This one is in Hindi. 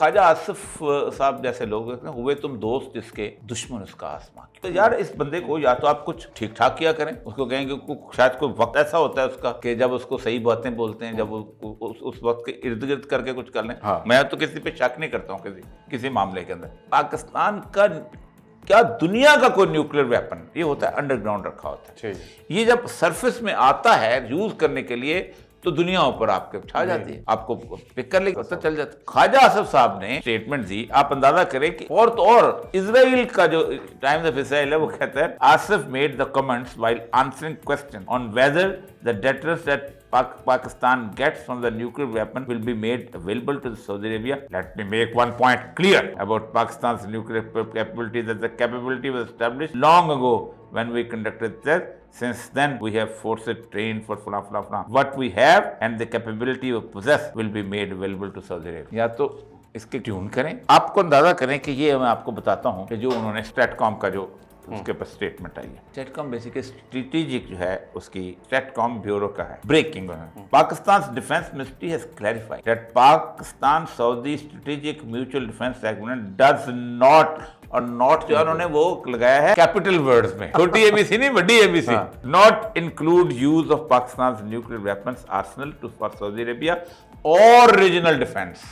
ख्वाजा आसिफ साहब जैसे लोग हुए तुम दोस्त जिसके दुश्मन उसका आसमां। तो यार इस बंदे को या तो आप कुछ ठीक ठाक किया करें, उसको कहेंगे शायद कोई वक्त ऐसा होता है उसका कि जब उसको सही बातें बोलते हैं, जब उस वक्त के इर्द गिर्द करके कुछ कर लें। हाँ। मैं तो किसी पे शक नहीं करता हूँ किसी मामले के अंदर। पाकिस्तान का क्या दुनिया का कोई न्यूक्लियर वेपन ये होता है अंडरग्राउंड रखा होता है। ये जब सरफेस में आता है यूज करने के लिए तो दुनिया ऊपर आपके छा जाती है, आपको पिक कर लेके पता चल जाता है। ख्वाजा आसिफ साहब ने स्टेटमेंट दी, आप अंदाजा करें कि और इजराइल का जो टाइम्स ऑफ इसराइल है वो कहता है Asif made the comments while answering question on whether the debtors that Pakistan gets from the nuclear weapon will be made available to Saudi Arabia. Let me make one point clear about Pakistan's nuclear capability, that the capability was established long ago when we conducted test. Since then, we have forces trained for what we have and the capability we possess will be made available to Saudi Arabia. या तो इसके ट्यून करें, आपको अंदाजा करें कि ये मैं आपको बताता हूँ कि जो उन्होंने स्टेटकॉम का जो उसके ऊपर स्टेटमेंट आई है। स्टेटकॉम बेसिकली स्ट्रेटेजिक जो है उसकी स्टेटकॉम ब्यूरो का है। Breaking Pakistan defence ministry has clarified that Pakistan Saudi strategic mutual defence agreement does not, और नॉट जो उन्होंने वो लगाया है कैपिटल वर्ड्स में, छोटी एबीसी नहीं बड़ी ABC, not include use of Pakistan nuclear weapons arsenal to for Saudi Arabia और रीजनल डिफेंस।